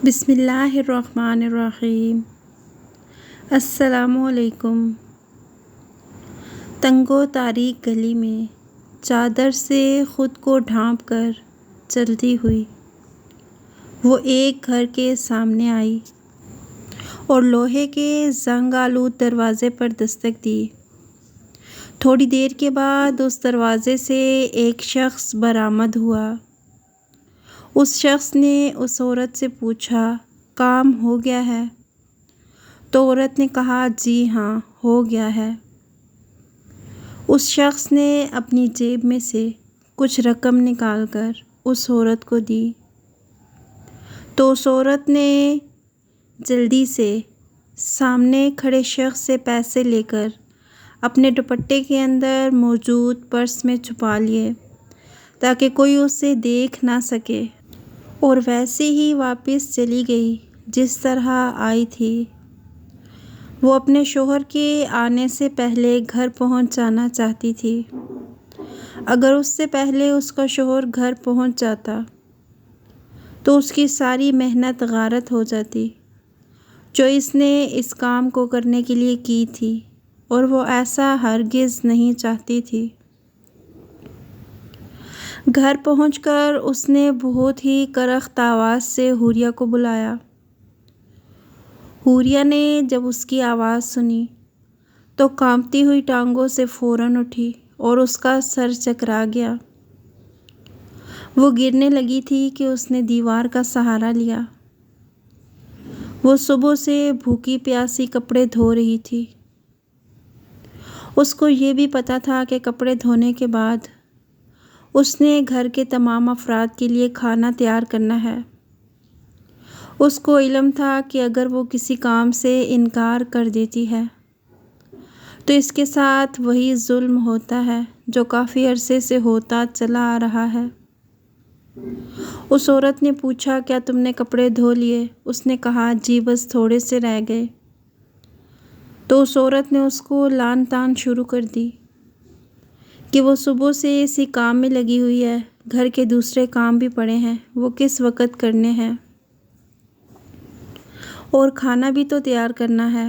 بسم اللہ الرحمن الرحیم۔ السلام علیکم۔ تنگ و تاریک گلی میں چادر سے خود کو ڈھانپ کر چلتی ہوئی وہ ایک گھر کے سامنے آئی اور لوہے کے زنگ آلود دروازے پر دستک دی۔ تھوڑی دیر کے بعد اس دروازے سے ایک شخص برآمد ہوا۔ اس شخص نے اس عورت سے پوچھا، کام ہو گیا ہے؟ تو عورت نے کہا، جی ہاں، ہو گیا ہے۔ اس شخص نے اپنی جیب میں سے کچھ رقم نکال کر اس عورت کو دی تو اس عورت نے جلدی سے سامنے کھڑے شخص سے پیسے لے کر اپنے دوپٹے کے اندر موجود پرس میں چھپا لیے تاکہ کوئی اسے دیکھ نہ سکے، اور ویسے ہی واپس چلی گئی جس طرح آئی تھی۔ وہ اپنے شوہر کے آنے سے پہلے گھر پہنچ جانا چاہتی تھی۔ اگر اس سے پہلے اس کا شوہر گھر پہنچ جاتا تو اس کی ساری محنت غارت ہو جاتی جو اس نے اس کام کو کرنے کے لیے کی تھی، اور وہ ایسا ہرگز نہیں چاہتی تھی۔ گھر پہنچ کر اس نے بہت ہی کرخت آواز سے حوریہ کو بلایا۔ حوریہ نے جب اس کی آواز سنی تو کانپتی ہوئی ٹانگوں سے فوراً اٹھی اور اس کا سر چکرا گیا۔ وہ گرنے لگی تھی کہ اس نے دیوار کا سہارا لیا۔ وہ صبح سے بھوکی پیاسی کپڑے دھو رہی تھی۔ اس کو یہ بھی پتہ تھا کہ کپڑے دھونے کے بعد اس نے گھر کے تمام افراد کے لیے کھانا تیار کرنا ہے۔ اس کو علم تھا کہ اگر وہ کسی کام سے انکار کر دیتی ہے تو اس کے ساتھ وہی ظلم ہوتا ہے جو کافی عرصے سے ہوتا چلا آ رہا ہے۔ اس عورت نے پوچھا، کیا تم نے کپڑے دھو لیے؟ اس نے کہا، جی بس تھوڑے سے رہ گئے۔ تو اس عورت نے اس کو لعن طعن شروع کر دی کہ وہ صبح سے اسی کام میں لگی ہوئی ہے، گھر کے دوسرے کام بھی پڑے ہیں، وہ کس وقت کرنے ہیں، اور کھانا بھی تو تیار کرنا ہے۔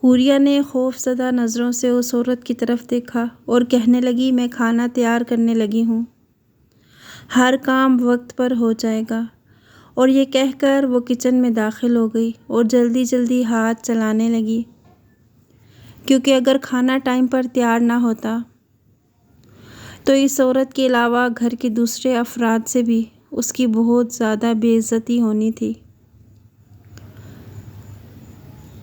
حوریہ نے خوف زدہ نظروں سے اس عورت کی طرف دیکھا اور کہنے لگی، میں کھانا تیار کرنے لگی ہوں، ہر کام وقت پر ہو جائے گا۔ اور یہ کہہ کر وہ کچن میں داخل ہو گئی اور جلدی جلدی ہاتھ چلانے لگی، کیونکہ اگر کھانا ٹائم پر تیار نہ ہوتا تو اس عورت کے علاوہ گھر کے دوسرے افراد سے بھی اس کی بہت زیادہ بے عزتی ہونی تھی۔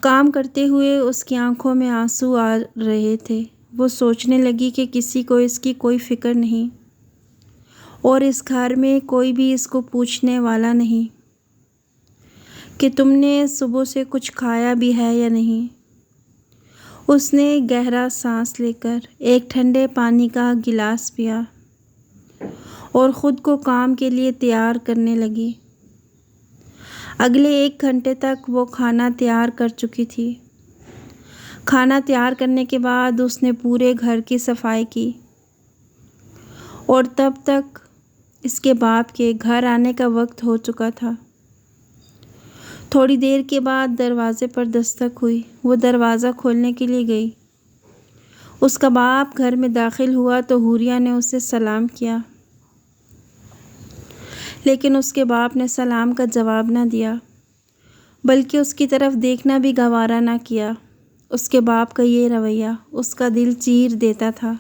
کام کرتے ہوئے اس کی آنکھوں میں آنسو آ رہے تھے۔ وہ سوچنے لگی کہ کسی کو اس کی کوئی فکر نہیں، اور اس گھر میں کوئی بھی اس کو پوچھنے والا نہیں کہ تم نے صبح سے کچھ کھایا بھی ہے یا نہیں۔ اس نے گہرا سانس لے کر ایک ٹھنڈے پانی کا گلاس پیا اور خود کو کام کے لیے تیار کرنے لگی۔ اگلے 1 گھنٹے تک وہ کھانا تیار کر چکی تھی۔ کھانا تیار کرنے کے بعد اس نے پورے گھر کی صفائی کی، اور تب تک اس کے باپ کے گھر آنے کا وقت ہو چکا تھا۔ تھوڑی دیر کے بعد دروازے پر دستک ہوئی۔ وہ دروازہ کھولنے کے لیے گئی۔ اس کا باپ گھر میں داخل ہوا تو حوریہ نے اسے سلام کیا، لیکن اس کے باپ نے سلام کا جواب نہ دیا، بلکہ اس کی طرف دیکھنا بھی گوارا نہ کیا۔ اس کے باپ کا یہ رویہ اس کا دل چیر دیتا تھا۔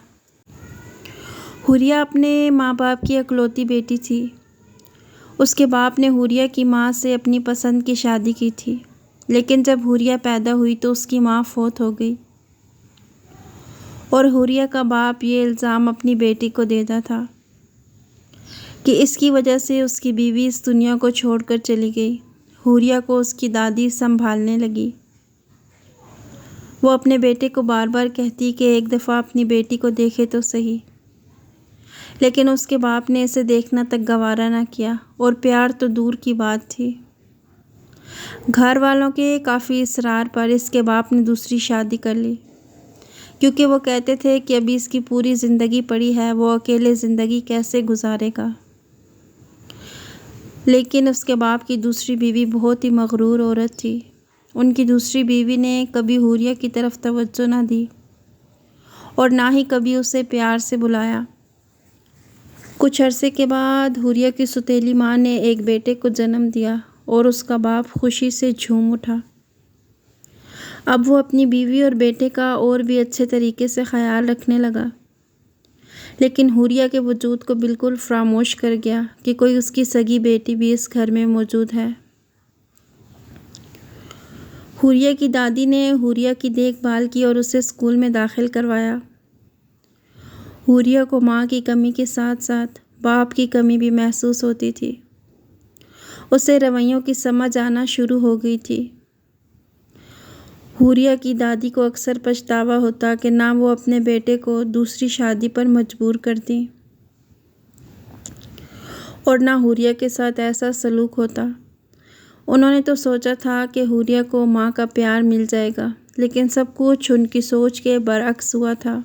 حوریہ اپنے ماں باپ کی اکلوتی بیٹی تھی۔ اس کے باپ نے حوریہ کی ماں سے اپنی پسند کی شادی کی تھی، لیکن جب حوریہ پیدا ہوئی تو اس کی ماں فوت ہو گئی، اور حوریہ کا باپ یہ الزام اپنی بیٹی کو دیتا تھا کہ اس کی وجہ سے اس کی بیوی اس دنیا کو چھوڑ کر چلی گئی۔ حوریہ کو اس کی دادی سنبھالنے لگی۔ وہ اپنے بیٹے کو بار بار کہتی کہ ایک دفعہ اپنی بیٹی کو دیکھے تو صحیح، لیکن اس کے باپ نے اسے دیکھنا تک گوارا نہ کیا، اور پیار تو دور کی بات تھی۔ گھر والوں کے کافی اصرار پر اس کے باپ نے دوسری شادی کر لی، کیونکہ وہ کہتے تھے کہ ابھی اس کی پوری زندگی پڑی ہے، وہ اکیلے زندگی کیسے گزارے گا۔ لیکن اس کے باپ کی دوسری بیوی بہت ہی مغرور عورت تھی۔ ان کی دوسری بیوی نے کبھی حوریہ کی طرف توجہ نہ دی اور نہ ہی کبھی اسے پیار سے بلایا۔ کچھ عرصے کے بعد حوریہ کی سوتیلی ماں نے ایک بیٹے کو جنم دیا اور اس کا باپ خوشی سے جھوم اٹھا۔ اب وہ اپنی بیوی اور بیٹے کا اور بھی اچھے طریقے سے خیال رکھنے لگا، لیکن حوریہ کے وجود کو بالکل فراموش کر گیا کہ کوئی اس کی سگی بیٹی بھی اس گھر میں موجود ہے۔ حوریہ کی دادی نے حوریہ کی دیکھ بھال کی اور اسے اسکول میں داخل کروایا۔ حوریہ کو ماں کی کمی کے ساتھ ساتھ باپ کی کمی بھی محسوس ہوتی تھی۔ اسے رویوں کی سمجھ آنا شروع ہو گئی تھی۔ حوریہ کی دادی کو اکثر پچھتاوا ہوتا کہ نہ وہ اپنے بیٹے کو دوسری شادی پر مجبور کرتی اور نہ حوریہ کے ساتھ ایسا سلوک ہوتا۔ انہوں نے تو سوچا تھا کہ حوریہ کو ماں کا پیار مل جائے گا، لیکن سب کچھ ان کی سوچ کے برعکس ہوا تھا۔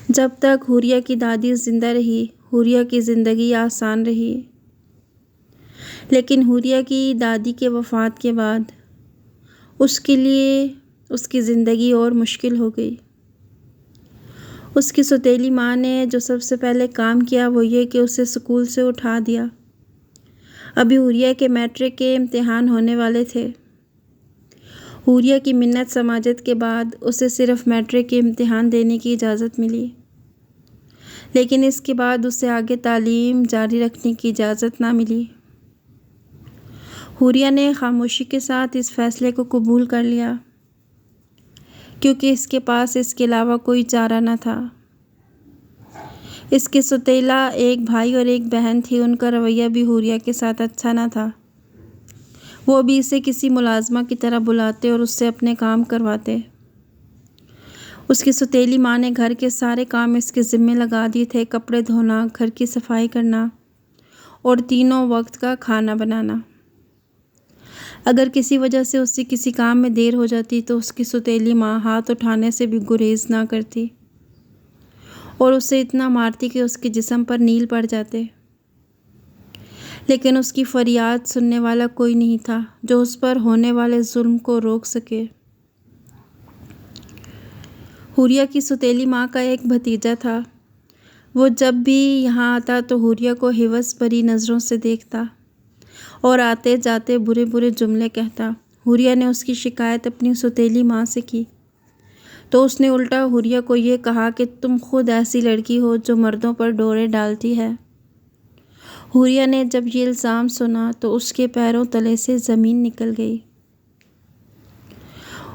جب تک حوریہ کی دادی زندہ رہی، حوریہ کی زندگی آسان رہی، لیکن حوریہ کی دادی کے وفات کے بعد اس کے لیے اس کی زندگی اور مشکل ہو گئی۔ اس کی سوتیلی ماں نے جو سب سے پہلے کام کیا وہ یہ کہ اسے اسکول سے اٹھا دیا۔ ابھی حوریہ کے میٹرک کے امتحان ہونے والے تھے۔ حوریہ کی منت سماجت کے بعد اسے صرف میٹرک کے امتحان دینے کی اجازت ملی، لیکن اس کے بعد اسے آگے تعلیم جاری رکھنے کی اجازت نہ ملی۔ حوریہ نے خاموشی کے ساتھ اس فیصلے کو قبول کر لیا، کیونکہ اس کے پاس اس کے علاوہ کوئی چارہ نہ تھا۔ اس کے سوتیلا ایک بھائی اور ایک بہن تھی۔ ان کا رویہ بھی حوریہ کے ساتھ اچھا نہ تھا۔ وہ بھی اسے کسی ملازمہ کی طرح بلاتے اور اس سے اپنے کام کرواتے۔ اس کی سوتیلی ماں نے گھر کے سارے کام اس کے ذمے لگا دیے تھے، کپڑے دھونا، گھر کی صفائی کرنا اور تینوں وقت کا کھانا بنانا۔ اگر کسی وجہ سے اس سے کسی کام میں دیر ہو جاتی تو اس کی سوتیلی ماں ہاتھ اٹھانے سے بھی گریز نہ کرتی اور اسے اتنا مارتی کہ اس کے جسم پر نیل پڑ جاتے، لیکن اس کی فریاد سننے والا کوئی نہیں تھا جو اس پر ہونے والے ظلم کو روک سکے۔ حوریہ کی سوتیلی ماں کا ایک بھتیجا تھا۔ وہ جب بھی یہاں آتا تو حوریہ کو حوث بھری نظروں سے دیکھتا اور آتے جاتے برے برے جملے کہتا۔ حوریہ نے اس کی شکایت اپنی سوتیلی ماں سے کی تو اس نے الٹا حوریہ کو یہ کہا کہ تم خود ایسی لڑکی ہو جو مردوں پر ڈورے ڈالتی ہے۔ حوریہ نے جب یہ الزام سنا تو اس کے پیروں تلے سے زمین نکل گئی۔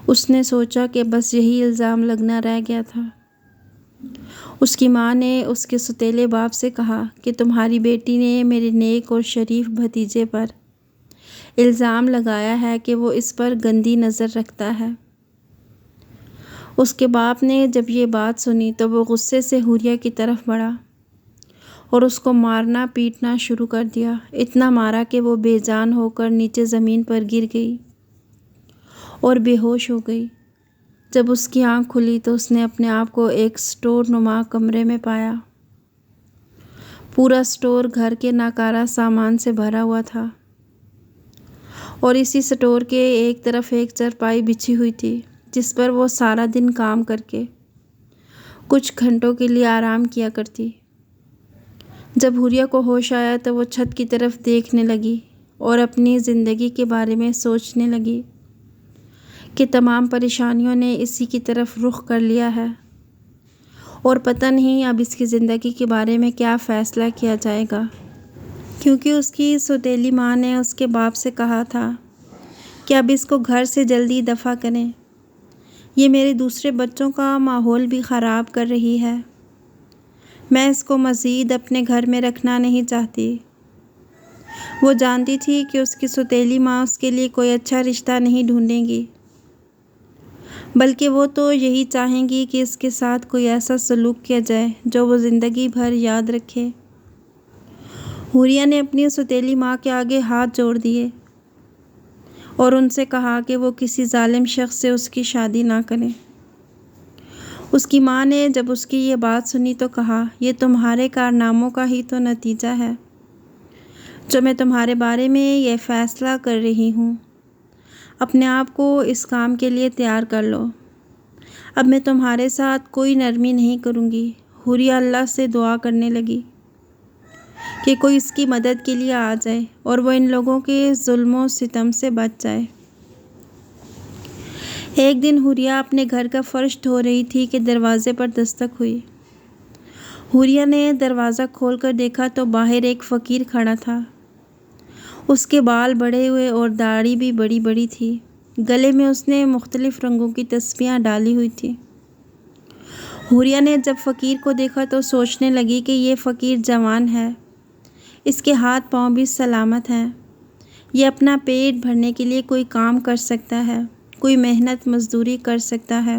اس نے سوچا کہ بس یہی الزام لگنا رہ گیا تھا۔ اس کی ماں نے اس کے سوتیلے باپ سے کہا کہ تمہاری بیٹی نے میرے نیک اور شریف بھتیجے پر الزام لگایا ہے کہ وہ اس پر گندی نظر رکھتا ہے۔ اس کے باپ نے جب یہ بات سنی تو وہ غصے سے حوریہ کی طرف بڑھا اور اس کو مارنا پیٹنا شروع کر دیا۔ اتنا مارا کہ وہ بے جان ہو کر نیچے زمین پر گر گئی اور بے ہوش ہو گئی۔ جب اس کی آنکھ کھلی تو اس نے اپنے آپ کو ایک اسٹور نما کمرے میں پایا۔ پورا اسٹور گھر کے ناکارہ سامان سے بھرا ہوا تھا اور اسی اسٹور کے ایک طرف ایک چارپائی بچھی ہوئی تھی جس پر وہ سارا دن کام کر کے کچھ گھنٹوں کے لیے آرام کیا کرتی۔ جب حوریہ کو ہوش آیا تو وہ چھت کی طرف دیکھنے لگی اور اپنی زندگی کے بارے میں سوچنے لگی کہ تمام پریشانیوں نے اسی کی طرف رخ کر لیا ہے اور پتہ نہیں اب اس کی زندگی کے بارے میں کیا فیصلہ کیا جائے گا، کیونکہ اس کی سوتیلی ماں نے اس کے باپ سے کہا تھا کہ اب اس کو گھر سے جلدی دفع کریں، یہ میرے دوسرے بچوں کا ماحول بھی خراب کر رہی ہے، میں اس کو مزید اپنے گھر میں رکھنا نہیں چاہتی۔ وہ جانتی تھی کہ اس کی سوتیلی ماں اس کے لیے کوئی اچھا رشتہ نہیں ڈھونڈیں گی، بلکہ وہ تو یہی چاہیں گی کہ اس کے ساتھ کوئی ایسا سلوک کیا جائے جو وہ زندگی بھر یاد رکھے۔ حوریہ نے اپنی سوتیلی ماں کے آگے ہاتھ جوڑ دیے اور ان سے کہا کہ وہ کسی ظالم شخص سے اس کی شادی نہ کریں۔ اس کی ماں نے جب اس کی یہ بات سنی تو کہا، یہ تمہارے کارناموں کا ہی تو نتیجہ ہے جو میں تمہارے بارے میں یہ فیصلہ کر رہی ہوں، اپنے آپ کو اس کام کے لیے تیار کر لو۔ اب میں تمہارے ساتھ کوئی نرمی نہیں کروں گی۔ حوریہ اللہ سے دعا کرنے لگی کہ کوئی اس کی مدد کے لیے آ جائے اور وہ ان لوگوں کے ظلم و ستم سے بچ جائے۔ ایک دن حوریہ اپنے گھر کا فرش دھو رہی تھی کہ دروازے پر دستک ہوئی۔ حوریہ نے دروازہ کھول کر دیکھا تو باہر ایک فقیر کھڑا تھا۔ اس کے بال بڑے ہوئے اور داڑھی بھی بڑی بڑی تھی۔ گلے میں اس نے مختلف رنگوں کی تسبیحاں ڈالی ہوئی تھیں۔ حوریہ نے جب فقیر کو دیکھا تو سوچنے لگی کہ یہ فقیر جوان ہے، اس کے ہاتھ پاؤں بھی سلامت ہیں، یہ اپنا پیٹ بھرنے کے لیے کوئی کام کر سکتا ہے، کوئی محنت مزدوری کر سکتا ہے۔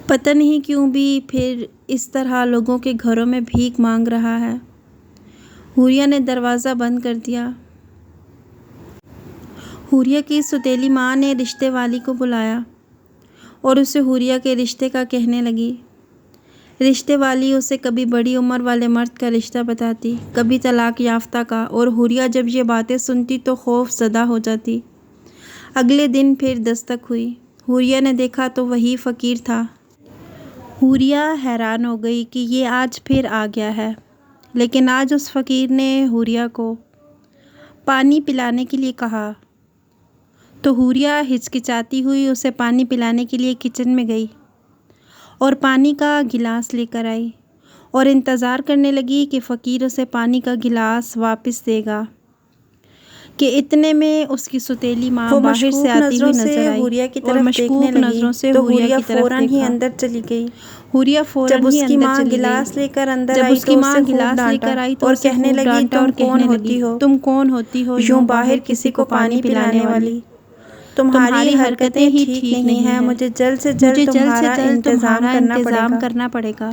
پتہ نہیں کیوں بھی پھر اس طرح لوگوں کے گھروں میں بھیک مانگ رہا ہے۔ حوریہ نے دروازہ بند کر دیا۔ حوریہ کی سوتیلی ماں نے رشتے والی کو بلایا اور اسے حوریہ کے رشتے کا کہنے لگی۔ رشتے والی اسے کبھی بڑی عمر والے مرد کا رشتہ بتاتی، کبھی طلاق یافتہ کا، اور حوریہ جب یہ باتیں سنتی تو خوف زدہ ہو جاتی۔ اگلے دن پھر دستک ہوئی۔ حوریہ نے دیکھا تو وہی فقیر تھا۔ حوریہ حیران ہو گئی کہ یہ آج پھر آ گیا ہے، لیکن آج اس فقیر نے حوریہ کو پانی پلانے کے لیے کہا تو حوریہ ہچکچاتی ہوئی اسے پانی پلانے کے لیے کچن میں گئی اور پانی کا گلاس لے کر آئی اور انتظار کرنے لگی کہ فقیر اسے پانی کا گلاس واپس دے گا کہ اتنے میں اس کی سوتیلی ماں باہر سے آتی ہوئی نظر آئی حوریہ کی اور طرف مشکوک نظروں سے تو حوریہ حوریہ کی طرف فوراً ہی دیکھا۔ اندر چلی گئی۔ حوریہ فوراً جب اس ہی کی اندر ماں چلی گلاس گئی۔ لے کر اندر جب آئی اس کی تو ماں اسے خوب گلاس لے ڈانٹا کر آئی تو اور اسے کہنے خوب لگی ڈانٹا اور تم کون کہنے ہوتی لگی ہو؟ تم کون ہوتی ہو یوں باہر کسی کو پانی پلانے والی؟ تمہاری حرکتیں ہی ٹھیک نہیں ہیں، مجھے جلد سے جلد تمہارا انتظام کرنا پڑے گا۔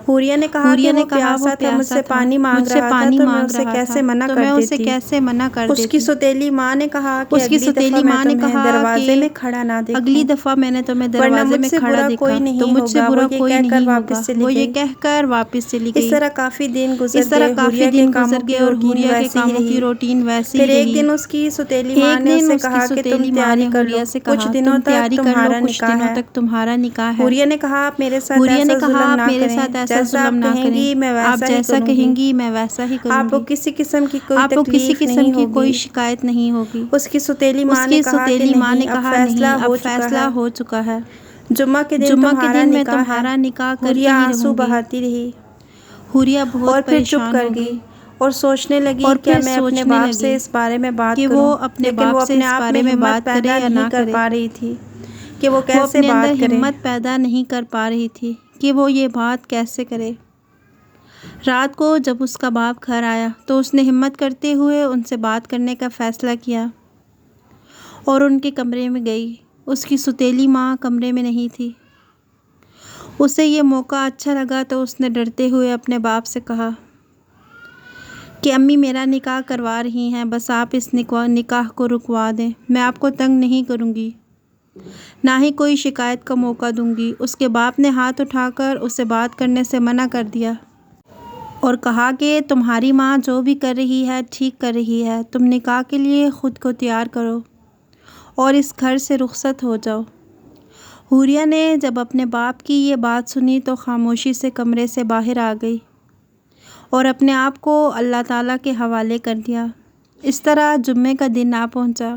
حوریہ نے کہا کہ وہ پیاسا تھا، مجھ سے پانی مانگ رہا تھا تو میں اسے کیسے منع کر دیتی؟ اس کی سوتیلی ماں نے کہا کہ اگلی دفعہ میں تمہیں دروازے میں کھڑا نہ دیکھوں، اگلی دفعہ میں نے تمہیں ورنہ دروازے مجھ میں سے کھڑا برا دیکھا کوئی نہیں تو مجھ سے ہوگا۔ برا وہ یہ کوئی کہہ کر نہیں واپس ہوگا۔ چلی وہ یہ گئی۔ کہہ کر واپس چلی گئی۔ اس طرح کافی دن گزر اس طرح گئے۔ کافی حوریہ کے دن کاموں گزر کی گئے اور روٹین حوریہ کے ویسی ہی کاموں کی رہی۔ روٹین ویسی ہی پھر ایک رہی۔ دن اس کی سوتیلی ماں ایک نے اس دن سے اس کی کہا کہ تم سوتیلی ماں تیاری نے کر لو، حوریہ سے کچھ کہا دنوں تم تک تیاری کر لو، تمہارا کچھ نکاح دنوں ہے۔ تک تمہارا نکاح ہے۔ حوریہ نے کہا آپ میرے ساتھ حوریہ ایسا نے کہا ظلم آپ نہ میرے کریں، ساتھ ایسا جیسا ظلم آپ نہ کہیں کریں، گی میں آپ ویسا ہی جیسا کروں کہیں گی، گی میں ویسا ہی کروں آپ کو گی، کسی قسم کی کوئی آپ کو کسی تکلیف قسم نہیں کی کوئی ہوگی۔ شکایت نہیں ہوگی۔ اس کی سوتیلی اس ماں نے کی کہا کہ سوتیلی ماں نے نہیں، اب کہا فیصلہ نہیں، اب ہو چکا فیصلہ ہے، ہو چکا ہے، جمعہ کے دن جمعہ کے تمہارا دن میں نکاح ہے۔ تمہارا نکاح کرتی حوریہ ہی آنسو رہوں گی۔ بہاتی رہی حوریہ بہت اور پھر چپ پریشان کر ہو گئی گئی اور سوچنے لگی اور کیا پھر میں اپنے سوچنے باپ لگی سے اس بارے میں بات کہ کروں، وہ اپنے لیکن وہ باپ سے اپنے اس آپ بارے میں میں ہمت بات کرے پیدا یا نہیں نہ کر کرے۔ پا رہی تھی کہ وہ وہ کیسے اپنے بات اندر کرے۔ ہمت پیدا نہیں کر پا رہی تھی کہ وہ یہ بات کیسے کرے۔ رات کو جب اس کا باپ گھر آیا تو اس نے ہمت کرتے ہوئے ان سے بات کرنے کا فیصلہ کیا اور ان کے کمرے میں گئی۔ اس کی سوتیلی ماں کمرے میں نہیں تھی۔ اسے یہ موقع اچھا لگا تو اس نے ڈرتے ہوئے اپنے باپ سے کہا کہ امی میرا نکاح کروا رہی ہیں، بس آپ اس نکاح کو رکوا دیں، میں آپ کو تنگ نہیں کروں گی، نہ ہی کوئی شکایت کا موقع دوں گی۔ اس کے باپ نے ہاتھ اٹھا کر اسے بات کرنے سے منع کر دیا اور کہا کہ تمہاری ماں جو بھی کر رہی ہے ٹھیک کر رہی ہے، تم نکاح کے لیے خود کو تیار کرو اور اس گھر سے رخصت ہو جاؤ۔ حوریہ نے جب اپنے باپ کی یہ بات سنی تو خاموشی سے کمرے سے باہر آ گئی اور اپنے آپ کو اللہ تعالیٰ کے حوالے کر دیا۔ اس طرح جمعے کا دن آ پہنچا۔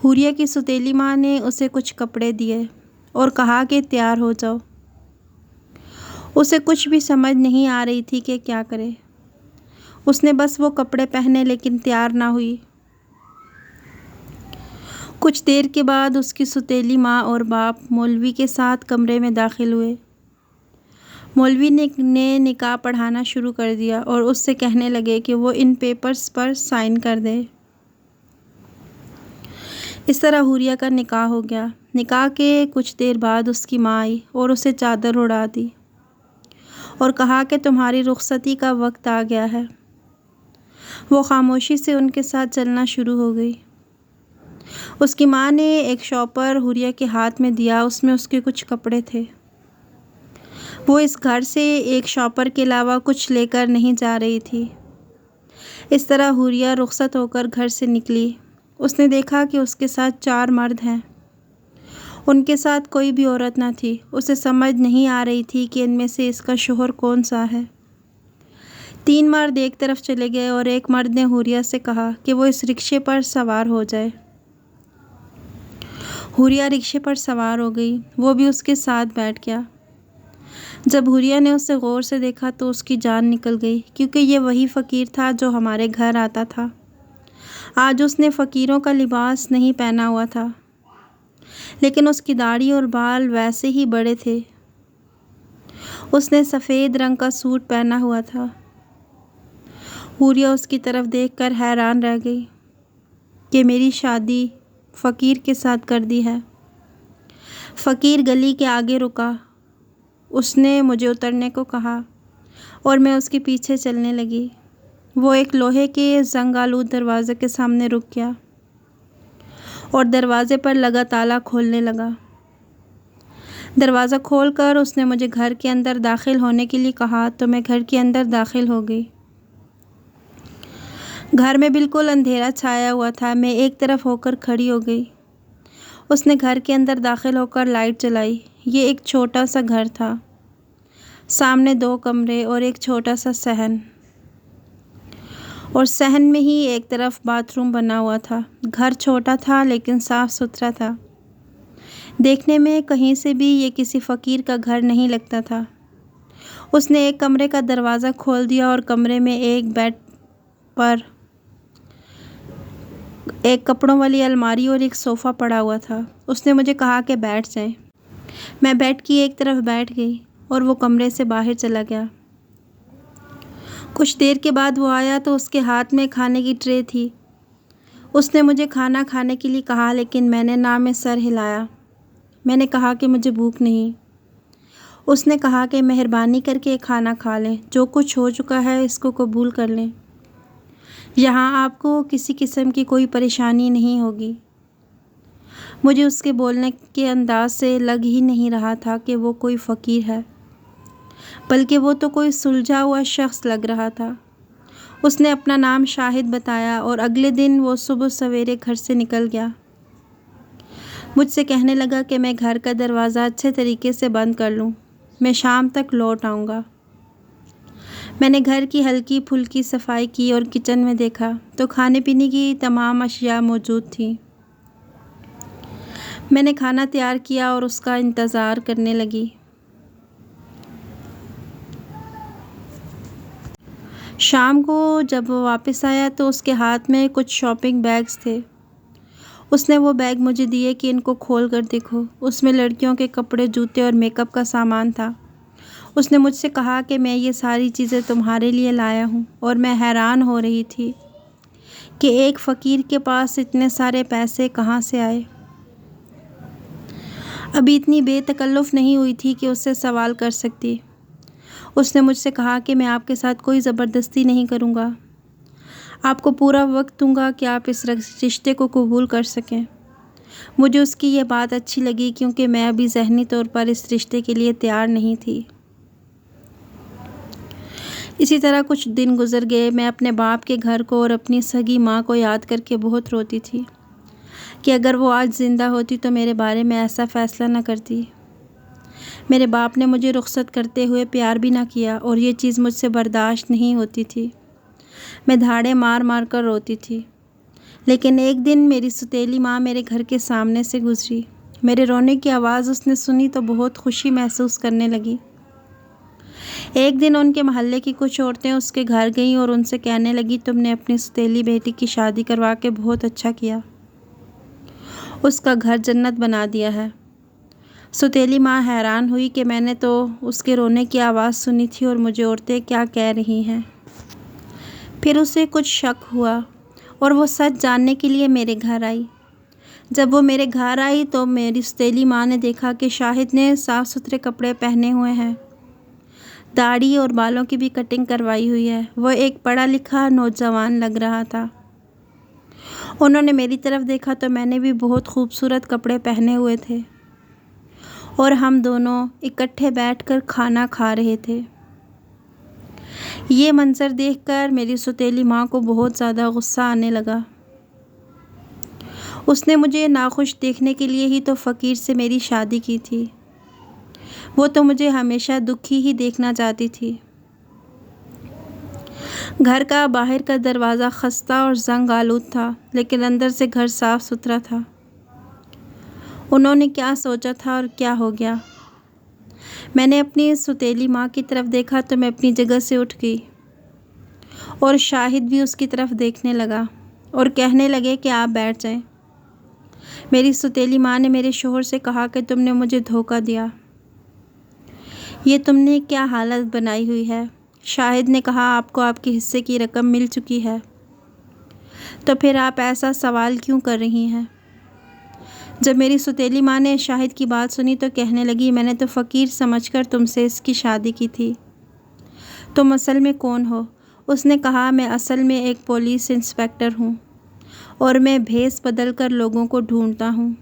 حوریہ کی سوتیلی ماں نے اسے کچھ کپڑے دیے اور کہا کہ تیار ہو جاؤ۔ اسے کچھ بھی سمجھ نہیں آ رہی تھی کہ کیا کرے۔ اس نے بس وہ کپڑے پہنے لیکن تیار نہ ہوئی۔ کچھ دیر کے بعد اس کی سوتیلی ماں اور باپ مولوی کے ساتھ کمرے میں داخل ہوئے۔ مولوی نے نکاح پڑھانا شروع کر دیا اور اس سے کہنے لگے کہ وہ ان پیپرز پر سائن کر دے۔ اس طرح حوریہ کا نکاح ہو گیا۔ نکاح کے کچھ دیر بعد اس کی ماں آئی اور اسے چادر اڑا دی اور کہا کہ تمہاری رخصتی کا وقت آ گیا ہے۔ وہ خاموشی سے ان کے ساتھ چلنا شروع ہو گئی۔ اس کی ماں نے ایک شاپر حوریہ کے ہاتھ میں دیا، اس میں اس کے کچھ کپڑے تھے۔ وہ وہ اس گھر سے ایک شاپر کے علاوہ کچھ لے کر نہیں جا رہی تھی۔ اس طرح حوریہ رخصت ہو کر گھر سے نکلی۔ اس نے دیکھا کہ اس کے ساتھ 4 مرد ہیں۔ ان کے ساتھ کوئی بھی عورت نہ تھی۔ اسے سمجھ نہیں آ رہی تھی کہ ان میں سے اس کا شوہر کون سا ہے۔ 3 مرد ایک طرف چلے گئے اور ایک مرد نے حوریہ سے کہا کہ وہ اس رکشے پر سوار ہو جائے۔ حوریہ رکشے پر سوار ہو گئی۔ وہ بھی اس کے ساتھ بیٹھ گیا۔ جب حوریہ نے اسے غور سے دیکھا تو اس کی جان نکل گئی، کیونکہ یہ وہی فقیر تھا جو ہمارے گھر آتا تھا۔ آج اس نے فقیروں کا لباس نہیں پہنا ہوا تھا، لیکن اس کی داڑھی اور بال ویسے ہی بڑے تھے۔ اس نے سفید رنگ کا سوٹ پہنا ہوا تھا۔ حوریہ اس کی طرف دیکھ کر حیران رہ گئی کہ میری شادی فقیر کے ساتھ کر دی ہے۔ فقیر گلی کے آگے رکا۔ اس نے مجھے اترنے کو کہا اور میں اس کے پیچھے چلنے لگی۔ وہ ایک لوہے کے زنگ آلود دروازے کے سامنے رک گیا اور دروازے پر لگا تالا کھولنے لگا۔ دروازہ کھول کر اس نے مجھے گھر کے اندر داخل ہونے کے لیے کہا تو میں گھر کے اندر داخل ہو گئی۔ گھر میں بالکل اندھیرا چھایا ہوا تھا۔ میں ایک طرف ہو کر کھڑی ہو گئی۔ اس نے گھر کے اندر داخل ہو کر لائٹ جلائی۔ یہ ایک چھوٹا سا گھر تھا۔ سامنے 2 کمرے اور ایک چھوٹا سا صحن، اور صحن میں ہی ایک طرف باتھ روم بنا ہوا تھا۔ گھر چھوٹا تھا لیکن صاف ستھرا تھا۔ دیکھنے میں کہیں سے بھی یہ کسی فقیر کا گھر نہیں لگتا تھا۔ اس نے ایک کمرے کا دروازہ کھول دیا اور کمرے میں ایک بیڈ پر ایک کپڑوں والی الماری اور ایک صوفہ پڑا ہوا تھا۔ اس نے مجھے کہا کہ بیٹھ جائیں۔ میں بیڈ کی ایک طرف بیٹھ گئی اور وہ کمرے سے باہر چلا گیا۔ کچھ دیر کے بعد وہ آیا تو اس کے ہاتھ میں کھانے کی ٹرے تھی۔ اس نے مجھے کھانا کھانے کے لیے کہا، لیکن میں نے نہ میں سر ہلایا۔ میں نے کہا کہ مجھے بھوک نہیں۔ اس نے کہا کہ مہربانی کر کے کھانا کھا لیں، جو کچھ ہو چکا ہے اس کو قبول کر لیں۔ یہاں آپ کو کسی قسم کی کوئی پریشانی نہیں ہوگی۔ مجھے اس کے بولنے کے انداز سے لگ ہی نہیں رہا تھا کہ وہ کوئی فقیر ہے، بلکہ وہ تو کوئی سلجھا ہوا شخص لگ رہا تھا۔ اس نے اپنا نام شاہد بتایا اور اگلے دن وہ صبح سویرے گھر سے نکل گیا۔ مجھ سے کہنے لگا کہ میں گھر کا دروازہ اچھے طریقے سے بند کر لوں، میں شام تک لوٹ آؤں گا۔ میں نے گھر کی ہلکی پھلکی صفائی کی اور کچن میں دیکھا تو کھانے پینے کی تمام اشیاء موجود تھیں۔ میں نے کھانا تیار کیا اور اس کا انتظار کرنے لگی۔ شام کو جب وہ واپس آیا تو اس کے ہاتھ میں کچھ شاپنگ بیگز تھے۔ اس نے وہ بیگ مجھے دیے کہ ان کو کھول کر دیکھو۔ اس میں لڑکیوں کے کپڑے، جوتے اور میک اپ کا سامان تھا۔ اس نے مجھ سے کہا کہ میں یہ ساری چیزیں تمہارے لیے لایا ہوں، اور میں حیران ہو رہی تھی کہ ایک فقیر کے پاس اتنے سارے پیسے کہاں سے آئے۔ ابھی اتنی بے تکلف نہیں ہوئی تھی کہ اس سے سوال کر سکتی۔ اس نے مجھ سے کہا کہ میں آپ کے ساتھ کوئی زبردستی نہیں کروں گا، آپ کو پورا وقت دوں گا کہ آپ اس رشتے کو قبول کر سکیں۔ مجھے اس کی یہ بات اچھی لگی، کیونکہ میں ابھی ذہنی طور پر اس رشتے کے لیے تیار نہیں تھی۔ اسی طرح کچھ دن گزر گئے۔ میں اپنے باپ کے گھر کو اور اپنی سگی ماں کو یاد کر کے بہت روتی تھی کہ اگر وہ آج زندہ ہوتی تو میرے بارے میں ایسا فیصلہ نہ کرتی۔ میرے باپ نے مجھے رخصت کرتے ہوئے پیار بھی نہ کیا، اور یہ چیز مجھ سے برداشت نہیں ہوتی تھی۔ میں دھاڑے مار مار کر روتی تھی۔ لیکن ایک دن میری ستیلی ماں میرے گھر کے سامنے سے گزری۔ میرے رونے کی آواز اس نے سنی تو بہت خوشی محسوس کرنے لگی۔ ایک دن ان کے محلے کی کچھ عورتیں اس کے گھر گئیں اور ان سے کہنے لگی، تم نے اپنی ستیلی بیٹی کی شادی کروا کے بہت اچھا کیا، اس کا گھر جنت بنا دیا ہے۔ ستیلی ماں حیران ہوئی کہ میں نے تو اس کے رونے کی آواز سنی تھی اور مجھے عورتیں کیا کہہ رہی ہیں۔ پھر اسے کچھ شک ہوا اور وہ سچ جاننے کے لیے میرے گھر آئی۔ جب وہ میرے گھر آئی تو میری ستیلی ماں نے دیکھا کہ شاہد نے صاف ستھرے کپڑے پہنے ہوئے ہیں، داڑھی اور بالوں کی بھی کٹنگ کروائی ہوئی ہے۔ وہ ایک پڑھا لکھا نوجوان لگ رہا تھا۔ انہوں نے میری طرف دیکھا تو میں نے بھی بہت خوبصورت کپڑے پہنے ہوئے تھے۔ اور ہم دونوں اکٹھے بیٹھ کر کھانا کھا رہے تھے۔ یہ منظر دیکھ کر میری سوتیلی ماں کو بہت زیادہ غصہ آنے لگا۔ اس نے مجھے ناخوش دیکھنے کے لیے ہی تو فقیر سے میری شادی کی تھی۔ وہ تو مجھے ہمیشہ دکھی ہی دیکھنا چاہتی تھی۔ گھر کا باہر کا دروازہ خستہ اور زنگ آلود تھا، لیکن اندر سے گھر صاف ستھرا تھا۔ انہوں نے کیا سوچا تھا اور کیا ہو گیا؟ میں نے اپنی سوتیلی ماں کی طرف دیکھا تو میں اپنی جگہ سے اٹھ گئی، اور شاہد بھی اس کی طرف دیکھنے لگا اور کہنے لگے کہ آپ بیٹھ جائیں۔ میری سوتیلی ماں نے میرے شوہر سے کہا کہ تم نے مجھے دھوکہ دیا، یہ تم نے کیا حالت بنائی ہوئی ہے؟ شاہد نے کہا آپ کو آپ کے حصے کی رقم مل چکی ہے، تو پھر آپ ایسا سوال کیوں کر رہی ہیں؟ جب میری سوتیلی ماں نے شاہد کی بات سنی تو کہنے لگی میں نے تو فقیر سمجھ کر تم سے اس کی شادی کی تھی، تم اصل میں کون ہو؟ اس نے کہا میں اصل میں ایک پولیس انسپکٹر ہوں، اور میں بھیس بدل کر لوگوں کو ڈھونڈتا ہوں۔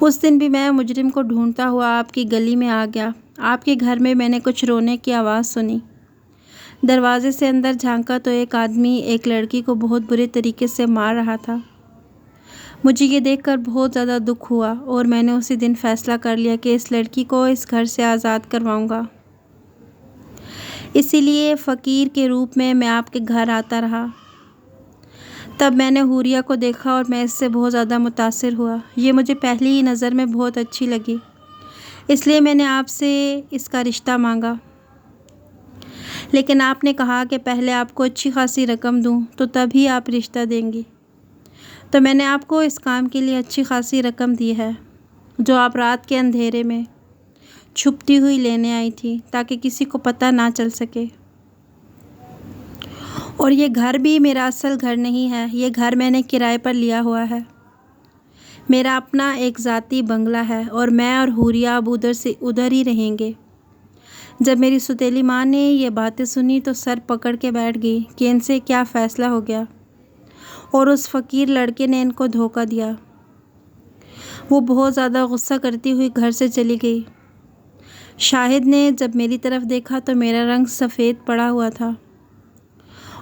اس دن بھی میں مجرم کو ڈھونڈتا ہوا آپ کی گلی میں آ گیا۔ آپ کے گھر میں نے کچھ رونے کی آواز سنی۔ دروازے سے اندر جھانکا تو ایک آدمی ایک لڑکی کو بہت برے طریقے سے مار رہا تھا۔ مجھے یہ دیکھ کر بہت زیادہ دکھ ہوا، اور میں نے اسی دن فیصلہ کر لیا کہ اس لڑکی کو اس گھر سے آزاد کرواؤں گا۔ اسی لیے فقیر کے روپ میں آپ کے گھر آتا رہا۔ تب میں نے حوریہ کو دیکھا اور میں اس سے بہت زیادہ متاثر ہوا۔ یہ مجھے پہلی ہی نظر میں بہت اچھی لگی، اس لیے میں نے آپ سے اس کا رشتہ مانگا، لیکن آپ نے کہا کہ پہلے آپ کو اچھی خاصی رقم دوں تو تبھی آپ رشتہ دیں گی۔ تو میں نے آپ کو اس کام کے لیے اچھی خاصی رقم دی ہے، جو آپ رات کے اندھیرے میں چھپتی ہوئی لینے آئی تھی تاکہ کسی کو پتہ نہ چل سکے۔ اور یہ گھر بھی میرا اصل گھر نہیں ہے، یہ گھر میں نے کرائے پر لیا ہوا ہے۔ میرا اپنا ایک ذاتی بنگلہ ہے، اور میں اور حوریہ اب ادھر ہی رہیں گے۔ جب میری سوتیلی ماں نے یہ باتیں سنی تو سر پکڑ کے بیٹھ گئی کہ ان سے کیا فیصلہ ہو گیا، اور اس فقیر لڑکے نے ان کو دھوکہ دیا۔ وہ بہت زیادہ غصہ کرتی ہوئی گھر سے چلی گئی۔ شاہد نے جب میری طرف دیکھا تو میرا رنگ سفید پڑا ہوا تھا،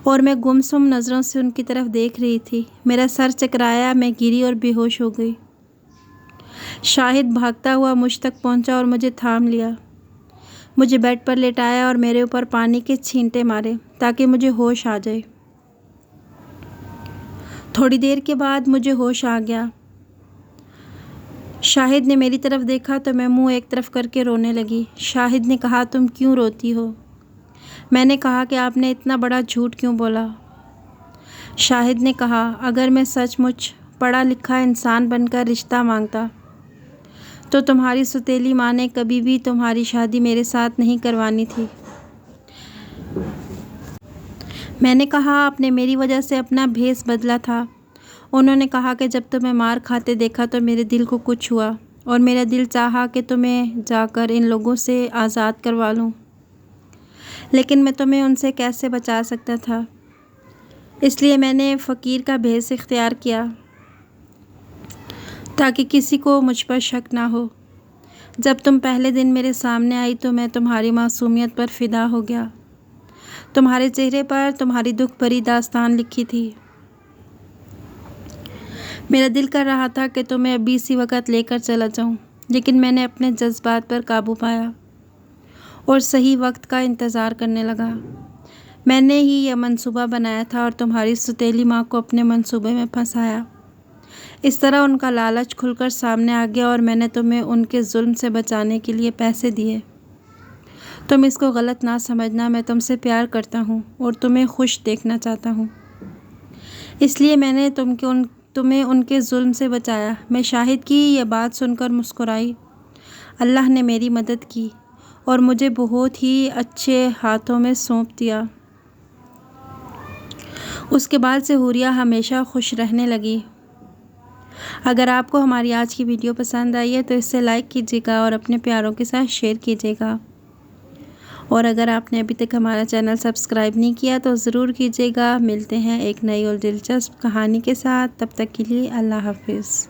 اور میں گمسم نظروں سے ان کی طرف دیکھ رہی تھی۔ میرا سر چکرایا، میں گری اور بے ہوش ہو گئی۔ شاہد بھاگتا ہوا مجھ تک پہنچا اور مجھے تھام لیا، مجھے بیڈ پر لٹایا اور میرے اوپر پانی کے چھینٹے مارے تاکہ مجھے ہوش آ جائے۔ تھوڑی دیر کے بعد مجھے ہوش آ گیا۔ شاہد نے میری طرف دیکھا تو میں منہ ایک طرف کر کے رونے لگی۔ شاہد نے کہا تم کیوں روتی ہو؟ میں نے کہا کہ آپ نے اتنا بڑا جھوٹ کیوں بولا؟ شاہد نے کہا اگر میں سچ مچ پڑھا لکھا انسان بن کر رشتہ مانگتا تو تمہاری سوتیلی ماں نے کبھی بھی تمہاری شادی میرے ساتھ نہیں کروانی تھی۔ میں نے کہا آپ نے میری وجہ سے اپنا بھیس بدلا تھا۔ انہوں نے کہا کہ جب تمہیں مار کھاتے دیکھا تو میرے دل کو کچھ ہوا، اور میرا دل چاہا کہ تمہیں جا کر ان لوگوں سے آزاد کروا لوں، لیکن میں تمہیں ان سے کیسے بچا سکتا تھا؟ اس لیے میں نے فقیر کا بھیس اختیار کیا تاکہ کسی کو مجھ پر شک نہ ہو۔ جب تم پہلے دن میرے سامنے آئی تو میں تمہاری معصومیت پر فدا ہو گیا۔ تمہارے چہرے پر تمہاری دکھ بھری داستان لکھی تھی۔ میرا دل کر رہا تھا کہ تمہیں ابھی اسی وقت لے کر چلا جاؤں، لیکن میں نے اپنے جذبات پر قابو پایا اور صحیح وقت کا انتظار کرنے لگا۔ میں نے ہی یہ منصوبہ بنایا تھا اور تمہاری سوتیلی ماں کو اپنے منصوبے میں پھنسایا۔ اس طرح ان کا لالچ کھل کر سامنے آ گیا، اور میں نے تمہیں ان کے ظلم سے بچانے کے لیے پیسے دیے۔ تم اس کو غلط نہ سمجھنا، میں تم سے پیار کرتا ہوں اور تمہیں خوش دیکھنا چاہتا ہوں، اس لیے میں نے تمہیں ان کے ظلم سے بچایا۔ میں شاہد کی یہ بات سن کر مسکرائی۔ اللہ نے میری مدد کی اور مجھے بہت ہی اچھے ہاتھوں میں سونپ دیا۔ اس کے بعد سے حوریہ ہمیشہ خوش رہنے لگی۔ اگر آپ کو ہماری آج کی ویڈیو پسند آئی ہے تو اسے لائک کیجیے گا اور اپنے پیاروں کے ساتھ شیئر کیجیے گا، اور اگر آپ نے ابھی تک ہمارا چینل سبسکرائب نہیں کیا تو ضرور کیجیے گا۔ ملتے ہیں ایک نئی اور دلچسپ کہانی کے ساتھ، تب تک کے لیے اللہ حافظ۔